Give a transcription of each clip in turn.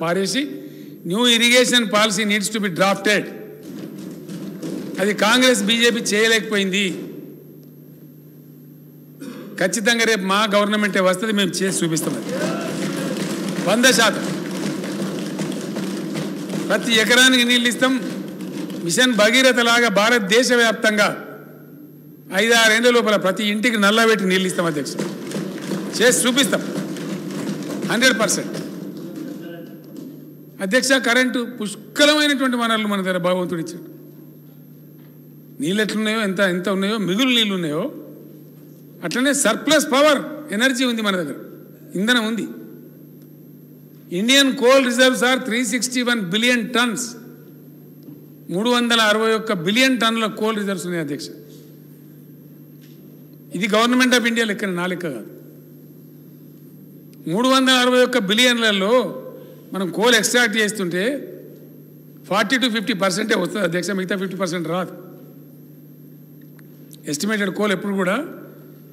పారేసి new irrigation policy needs to be drafted. అది Congress BJP చేయలేకపోయింది. ఖచ్చితంగా రేపు మా గవర్నమెంటే వస్తుంది, మేము చేసి చూపిస్తాం. 100% ప్రతి ఎకరానికి నీళ్ళు ఇస్తాం. మిషన్ భగీరథ లాగా భారతదేశ వ్యాప్తంగా 5-6 ఏళ్ల లోపల ప్రతి ఇంటికి నల్లబెట్టి నీళ్ళు ఇస్తాం. అధ్యక్షుడు చేసి చూపిస్తాం 100%. అధ్యక్ష, కరెంటు పుష్కలమైనటువంటి వనరులు మన దగ్గర భగవంతుడు ఇచ్చాడు. నీళ్ళు ఎట్లున్నాయో, ఎంత ఉన్నాయో, మిగులు నీళ్ళు ఉన్నాయో అట్లనే సర్ప్లస్ పవర్ ఎనర్జీ ఉంది మన దగ్గర, ఇంధనం ఉంది. Indian coal reserves are 361 billion tons. 361 billion టన్నుల కోల్ రిజర్వ్స్ ఉన్నాయి అధ్యక్ష. ఇది గవర్నమెంట్ ఆఫ్ ఇండియా లెక్క, నా లెక్క కాదు. 361 బిలియన్లలో మనం కోల్ ఎక్స్ట్రాక్ట్ చేస్తుంటే 40 to 50% వస్తుంది అధ్యక్ష, మిగతా 50% రాదు. ఎస్టిమేటెడ్ కోల్ ఎప్పుడు కూడా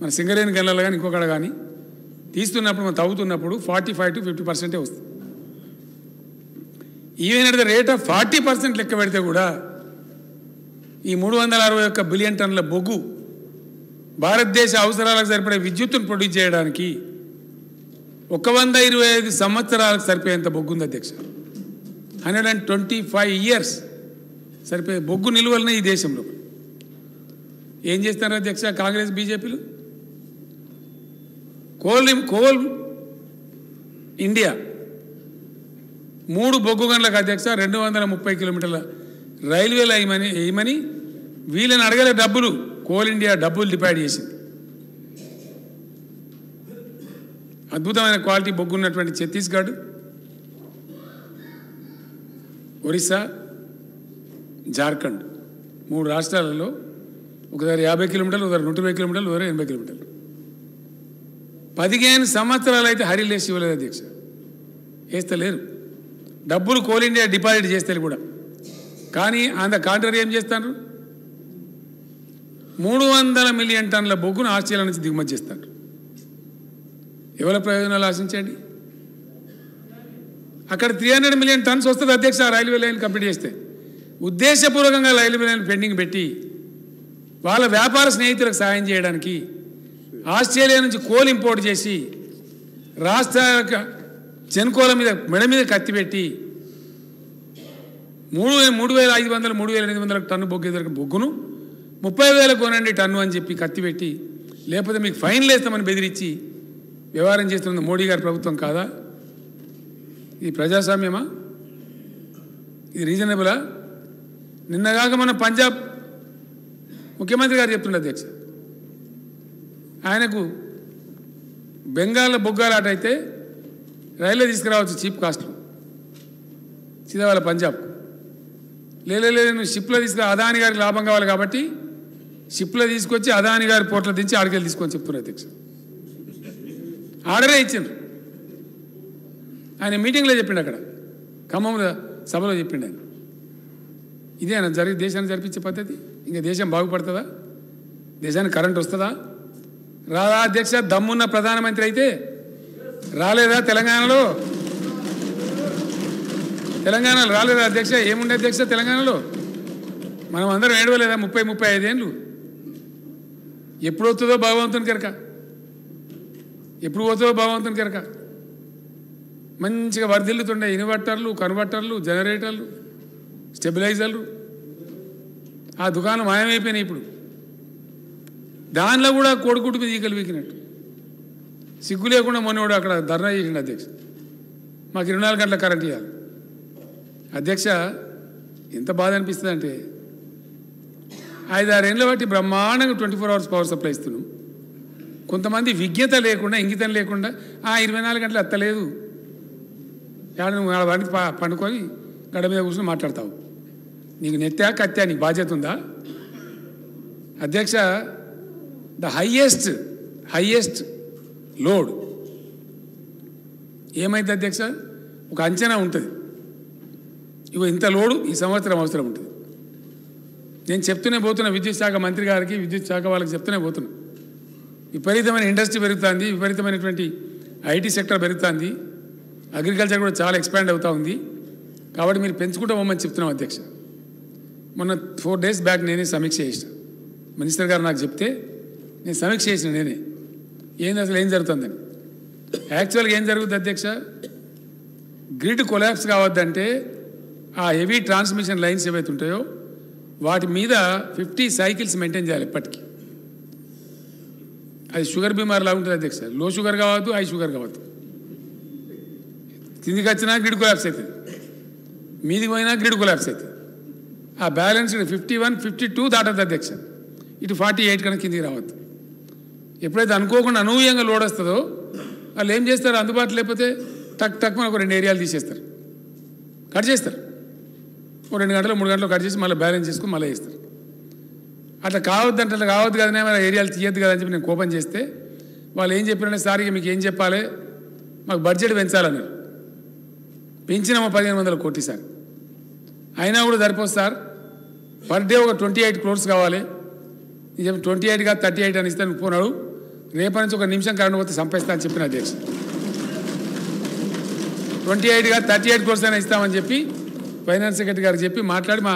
మన సింగరేణి గెలలు కానీ ఇంకొకడ కానీ తీస్తున్నప్పుడు, మనం తవ్వుతున్నప్పుడు 45 to 50% వస్తుంది. Even at the rate of 40% లెక్క పెడితే కూడా ఈ 361 బిలియన్ టన్నుల బొగ్గు భారతదేశ అవసరాలకు సరిపడే విద్యుత్తును ప్రొడ్యూస్ చేయడానికి 125 సంవత్సరాలకు సరిపోయేంత బొగ్గు ఉంది అధ్యక్ష. 125 years సరిపోయే బొగ్గు నిల్వలనే ఈ దేశంలో. ఏం చేస్తున్నారు అధ్యక్ష కాంగ్రెస్ బీజేపీలు? కోల్ ఇండియా 3 బొగ్గు గనులకు అధ్యక్ష 230 కిలోమీటర్ల రైల్వేలు వేయమని వీళ్ళని అడగలే డబ్బులు. కోల్ ఇండియా డబ్బులు డిపాజిట్ చేసింది. అద్భుతమైన క్వాలిటీ బొగ్గు ఉన్నటువంటి ఛత్తీస్గఢ్, ఒరిస్సా, జార్ఖండ్ 3 రాష్ట్రాలలో ఒకసారి 50 కిలోమీటర్లు, ఒకసారి 120 కిలోమీటర్లు, ఒకసారి 80 కిలోమీటర్లు. 15 సంవత్సరాలు అయితే హరిలేసి ఇవ్వలేదు అధ్యక్ష, వేస్తలేరు. డబ్బులు కోల్ ఇండియా డిపాజిట్ చేస్తారు కూడా. కానీ అంత కాంట్రరీ ఏం చేస్తారు? 300 మిలియన్ టన్నుల బొగ్గును ఆస్ట్రేలియా నుంచి దిగుమతి చేస్తారు. ఎవరి ప్రయోజనాలు ఆశించండి? అక్కడ 300 మిలియన్ టన్స్ వస్తుంది అధ్యక్ష రైల్వే లైన్ కంప్లీట్ చేస్తే. ఉద్దేశపూర్వకంగా రైల్వే లైన్ పెండింగ్ పెట్టి వాళ్ళ వ్యాపార స్నేహితులకు సాయం చేయడానికి ఆస్ట్రేలియా నుంచి కోల్ ఇంపోర్ట్ చేసి రాష్ట్ర చెన్కోల మీద మెడ మీద కత్తి పెట్టి 3,500 3,800 టన్ను బొగ్గును 30,000 కొనండి టన్ను అని చెప్పి కత్తి పెట్టి, లేకపోతే మీకు ఫైన్లు వేస్తామని బెదిరించి వ్యవహారం చేస్తున్నది మోడీ గారి ప్రభుత్వం కాదా? ఇది ప్రజాస్వామ్యమా? ఇది రీజనబులా? నిన్నగాక మన పంజాబ్ ముఖ్యమంత్రి గారు చెప్తుండే అధ్యక్ష, ఆయనకు బెంగాల్లో బొగ్గాలాట అయితే రైల్లో తీసుకురావచ్చు చీప్ కాస్ట్లో, సీదా వాళ్ళ పంజాబ్కు. లేదు షిప్లో తీసుకురా, అదాని గారికి లాభం కావాలి కాబట్టి షిప్లో తీసుకొచ్చి అదాని గారి పోర్ట్లో దించి ఆడికెళ్ళి తీసుకొని చెప్తున్నారు అధ్యక్ష. ఆర్డరే ఇచ్చిండ్రు. ఆయన మీటింగ్లో చెప్పిండు, అక్కడ ఖమ్మంలో సభలో చెప్పిండు ఆయన. ఇదే ఆయన దేశాన్ని జరిపించే పద్ధతి? ఇంకా దేశం బాగుపడుతుందా? దేశానికి కరెంట్ వస్తుందా? రాదా అధ్యక్ష? దమ్మున్న ప్రధానమంత్రి అయితే రాలేదా తెలంగాణలో? రాలేదా అధ్యక్ష? ఏముండే అధ్యక్ష తెలంగాణలో? మనం అందరం ఏడవలేదా 30-35 ఏళ్ళు? ఎప్పుడు వస్తుందో భగవంతుని కనుక, ఎప్పుడు పోతుందో భగవంతుని కనుక. మంచిగా వర్ధిల్లుతుండే ఇన్వర్టర్లు, కన్వర్టర్లు, జనరేటర్లు, స్టెబిలైజర్లు. ఆ దుకాణం మాయమైపోయినాయి ఇప్పుడు. దానిలో కూడా కోడిగుడ్డు మీద ఈకలు వీకినట్టు సిగ్గు లేకుండా మొన్నోడు అక్కడ ధర్నా చేసిండు అధ్యక్ష, మాకు 24 గంటల కరెంట్ ఇవ్వాలి. అధ్యక్ష, ఎంత బాధ అనిపిస్తుంది అంటే 5-6 ఏళ్ళ బట్టి బ్రహ్మాండంగా 24 hours పవర్ సప్లై ఇస్తున్నాం. కొంతమంది విజ్ఞత లేకుండా, ఇంగితం లేకుండా 24 గంటలు ఎత్తలేదు, నువ్వు వాడిని పండుకొని గడ మీద కూర్చొని మాట్లాడతావు. నీకు నెత్తా కత్తా, నీకు బాధ్యత ఉందా? అధ్యక్ష, ద హైయెస్ట్ లోడ్ ఏమైంది అధ్యక్ష? ఒక అంచనా ఉంటుంది, ఇగో ఇంత లోడు ఈ సంవత్సరం అవసరం ఉంటుంది. నేను చెప్తూనే పోతున్నా విద్యుత్ శాఖ మంత్రి గారికి, విద్యుత్ శాఖ వాళ్ళకి చెప్తూనే పోతున్నా. విపరీతమైన ఇండస్ట్రీ పెరుగుతుంది, విపరీతమైనటువంటి ఐటీ సెక్టర్ పెరుగుతుంది. అగ్రికల్చర్ కూడా చాలా ఎక్స్పాండ్ అవుతూ ఉంది. కాబట్టి మీరు పెంచుకుంటూ పోమని చెప్తున్నాం అధ్యక్ష. మొన్న 4 days బ్యాక్ నేనే సమీక్ష చేసిన, మినిస్టర్ గారు నాకు చెప్తే నేను సమీక్ష చేసిన నేనే ఏంది అసలు ఏం జరుగుతుందని. యాక్చువల్గా ఏం జరుగుతుంది అధ్యక్ష, గ్రిడ్ కొలాప్స్ కావద్దంటే ఆ హెవీ ట్రాన్స్మిషన్ లైన్స్ ఏవైతే ఉంటాయో వాటి మీద 50 cycles మెయింటైన్ చేయాలి ఎప్పటికీ. అది షుగర్ బీమార్ లాగా ఉంటుంది అధ్యక్ష. లో షుగర్ కావద్దు, హై షుగర్ కావద్దు. కిందికి వచ్చినా గ్రిడ్ కొలాప్స్ అవుతుంది, మీదికి పోయినా గ్రిడ్ కొలాప్స్ అవుతుంది. ఆ బ్యాలెన్స్ 51, 52 దాటద్దు అధ్యక్ష. ఇటు 48 కన్నా కిందికి రావద్దు. ఎప్పుడైతే అనుకోకుండా అనూహ్యంగా లోడ్ వస్తుందో వాళ్ళు ఏం చేస్తారు, అందుబాటులో లేకపోతే టక్ టక్ మనకు 2 ఏరియాలు తీసేస్తారు, కట్ చేస్తారు. 2 గంటలు 3 గంటలు కట్ చేసి మళ్ళీ బ్యాలెన్స్ చేసుకుని మళ్ళీ వేస్తారు. అట్లా కావద్దు అంటే అట్లా కావద్దు కదనే, మన ఏరియాలు తీయద్దు కదా అని చెప్పి నేను కోపం చేస్తే వాళ్ళు ఏం చెప్పారంటే, సార్ ఇక మీకు ఏం చెప్పాలి, మాకు బడ్జెట్ పెంచాలన్నారు. పెంచినామో 1500 కోట్లు సార్, అయినా కూడా సరిపోదు సార్. పర్ డే ఒక 28 crores కావాలి. నేను చెప్పి 28 కాదు 38 అని ఇస్తాను పోనాడు. రేపటి నుంచి 1 నిమిషం కరెంట్ పోతే సంపేస్తా అని చెప్పిన అధ్యక్ష. 28 కాదు 38 crores అయినా ఇస్తామని చెప్పి ఫైనాన్స్ సెక్రటరీ గారికి చెప్పి మాట్లాడి, మా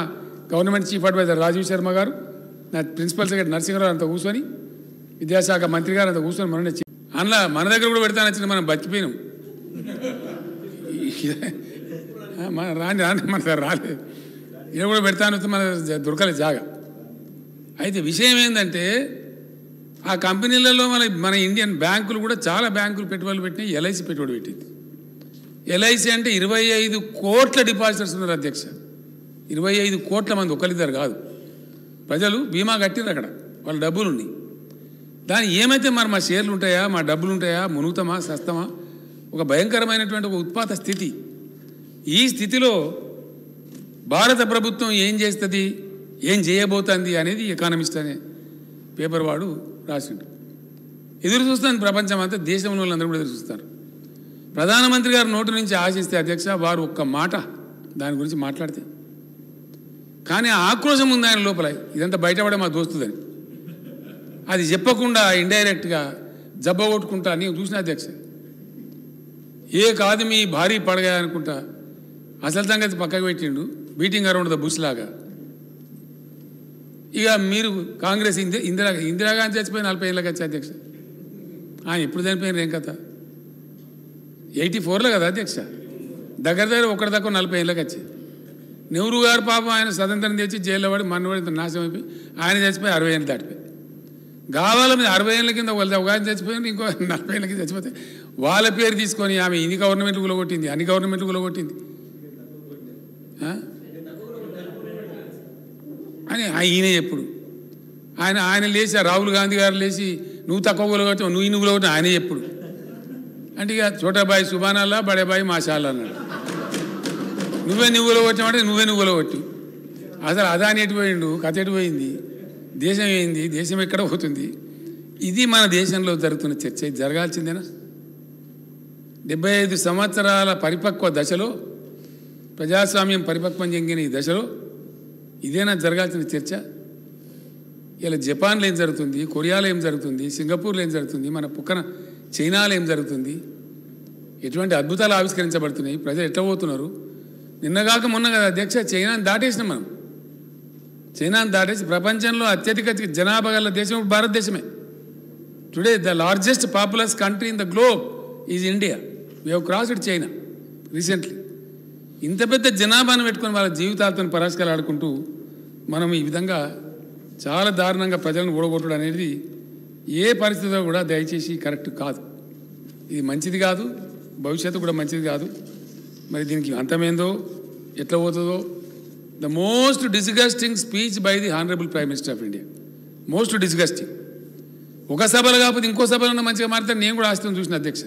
government chief adviser Rajiv Sharma గారు, నా ప్రిన్సిపల్ సెక్రటరీ నరసింహరావు అంతా కూర్చొని, విద్యాశాఖ మంత్రి గారు అంతా కూర్చొని మననే అందులో మన దగ్గర కూడా పెడతానని వచ్చింది. మనం బతికిపోయినాం. మన రాని మన సార్ రాలేదు, ఇక్కడ కూడా పెడతాను మన దొరకలేదు జాగా. అయితే విషయం ఏంటంటే ఆ కంపెనీలలో మన ఇండియన్ బ్యాంకులు కూడా చాలా బ్యాంకులు పెట్టుబడులు పెట్టినాయి. ఎల్ఐసి పెట్టుబడి పెట్టింది. ఎల్ఐసి అంటే 25 కోట్ల డిపాజిటర్స్ ఉన్నారు అధ్యక్ష. 25 కోట్ల మంది, ఒకరిద్దరు కాదు. ప్రజలు బీమా కట్టిరు అక్కడ, వాళ్ళ డబ్బులు ఉన్నాయి. దాని ఏమైతే మరి మా షేర్లు ఉంటాయా, మా డబ్బులు ఉంటాయా, మునుగుతామా సస్తమా, ఒక భయంకరమైనటువంటి ఒక ఉత్పాత స్థితి. ఈ స్థితిలో భారత ప్రభుత్వం ఏం చేస్తుంది, ఏం చేయబోతుంది అనేది ఎకానమిస్ట్ అనే పేపర్ వాడు రాసిండు. ఎదురు చూస్తుంది ప్రపంచం అంతా, దేశంలో వాళ్ళందరూ కూడా ఎదురు చూస్తారు. ప్రధానమంత్రి గారు నోటి నుంచి ఆశిస్తే అధ్యక్ష, వారు ఒక్క మాట దాని గురించి మాట్లాడితే, కానీ ఆక్రోశం ఉంది ఆయన లోపల, ఇదంతా బయటపడే మా దోస్తుదని. అది చెప్పకుండా ఇండైరెక్ట్గా జబ్బ కొట్టుకుంటా నేను చూసిన అధ్యక్ష. ఏ కాదు మీ భారీ పడగా అనుకుంటా అసలు సంగతి పక్కకు పెట్టిండు, బీటింగ్ అరౌండ్ ద బుష్ లాగా. ఇక మీరు కాంగ్రెస్ ఇందిరాగాంధీ చచ్చిపోయి 40 ఏళ్ళకి వచ్చి అధ్యక్ష. ఎప్పుడు చనిపోయినారు ఏం కథ, 84లో కదా అధ్యక్ష. దగ్గర ఒకటి తక్కువ 40 ఏళ్ళకి వచ్చి. నెహ్రూ గారు పాపం ఆయన స్వతంత్రం తెచ్చి జైల్లో పడి మనవాడి నాశనం అయిపోయి ఆయన చచ్చిపోయి 60 ఏళ్ళు దాటిపోయి. గావాల మీద 60 ఏళ్ళ కింద ఒక ఆయన చచ్చిపోయింది, ఇంకో 40 ఏళ్ళ కింద చచ్చిపోతే వాళ్ళ పేరు తీసుకొని ఆమె ఇన్ని గవర్నమెంట్ కూలగొట్టింది, అన్ని గవర్నమెంట్ కూలగొట్టింది అని ఈయన ఎప్పుడు ఆయన లేచి, రాహుల్ గాంధీ గారు లేచి నువ్వు తక్కువ కూలగొట్టావు, నువ్వు ఇన్ని కూలగొట్టావు ఆయన ఎప్పుడు అంటే, ఇక చోటాబాయి సుబానాల్లా బడేబాయి మాషాల్లా అన్నాడు. నువ్వు కూలగొట్టామంటే నువ్వు కూలగొట్టు. అసలు అదాని ఎటుపోయిండు, కథ ఎటుపోయింది, దేశం ఏంది, దేశం ఎక్కడ పోతుంది. ఇది మన దేశంలో జరుగుతున్న చర్చ. ఇది జరగాల్సిందేనా? 75 సంవత్సరాల పరిపక్వ దశలో, ప్రజాస్వామ్యం పరిపక్వం చెందిన ఈ దశలో ఇదేనా జరగాల్సిన చర్చ? ఇలా జపాన్లో ఏం జరుగుతుంది, కొరియాలో ఏం జరుగుతుంది, సింగపూర్లో ఏం జరుగుతుంది, మన పక్కన చైనాలో ఏం జరుగుతుంది, ఎటువంటి అద్భుతాలు ఆవిష్కరించబడుతున్నాయి, ప్రజలు ఎట్లా పోతున్నారు. నిన్నగాక మొన్న కదా అధ్యక్ష, చైనాని దాటేసినాం మనం. చైనాని దాటేసి ప్రపంచంలో అత్యధిక జనాభా గల దేశం భారతదేశమే. Today the largest populous country in the globe is India. We have crossed China recently. ఇంత పెద్ద జనాభాను పెట్టుకొని వాళ్ళ జీవితాలతో పరాస్కాలు ఆడుకుంటూ మనం ఈ విధంగా చాలా దారుణంగా ప్రజలను ఓడగొట్టడం అనేది ఏ పరిస్థితిలో కూడా దయచేసి కరెక్ట్ కాదు. ఇది మంచిది కాదు, భవిష్యత్తు కూడా మంచిది కాదు. మరి దీనికి అంతమేందో ఎట్లా పోతుందో. The most disgusting speech by the honourable prime minister of India. Most disgusting. ఒక సభలో కాకపోతే ఇంకో సభలో మంచిగా మాట్లాడితే నేను కూడా ఆస్తుని చూసిన అధ్యక్ష.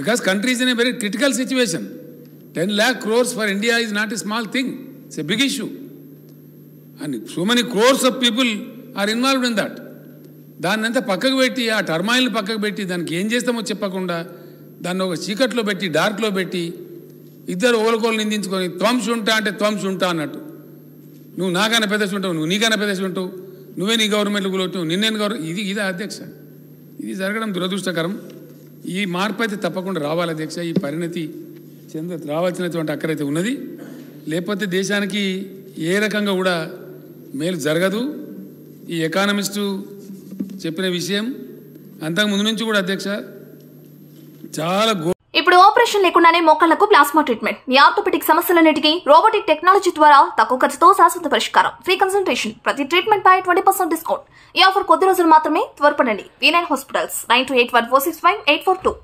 Because country is in a very critical situation. 10 lakh crores for India is not a small thing. It's a big issue. And so many crores of people are involved in that. దాన్ని అంతా పక్కకు పెట్టి, ఆ టర్మాయిల్ని పక్కకు పెట్టి, దానికి ఏం చేస్తామో చెప్పకుండా దాన్ని ఒక చీకట్లో పెట్టి, డార్క్లో పెట్టి, ఇద్దరు ఓలకోలు నిందించుకొని త్వంస్ ఉంటా అంటే త్వంస్ ఉంటా అన్నట్టు. నువ్వు నాకన్నా పెద్ద ఉంటావు, నువ్వు నీకన్నా పెద్ద ఉంటావు, నువ్వే నీ గవర్నమెంట్ కూలొట్టావు, నిన్నేను ఇది అధ్యక్ష. ఇది జరగడం దురదృష్టకరం. ఈ మార్పు అయితే తప్పకుండా రావాలి అధ్యక్ష. ఈ పరిణతి రావాల్సినటువంటి అక్కరైతే ఉన్నది. లేకపోతే దేశానికి ఏ రకంగా కూడా మేలు జరగదు. ఈ ఎకానమిస్టు చెప్పిన విషయం అంతకుముందు నుంచి కూడా అధ్యక్ష చాలా ఇప్పుడు ఆపరేషన్ లేకుండానే మోకాళ్లకు ప్లాస్మా ట్రీట్మెంట్. మీ ఆర్థోపెడిక్ సమస్యలన్నిటికీ రోబోటిక్ టెక్నాలజీ ద్వారా తక్కువ ఖర్చుతో శాశ్వత పరిష్కారం. Free consultation. ప్రతి ట్రీట్మెంట్ పై 20% డిస్కౌంట్. ఈ ఆఫర్ కొద్ది రోజులు మాత్రమే. త్వరపడండి. V9 hospitals 9281465842.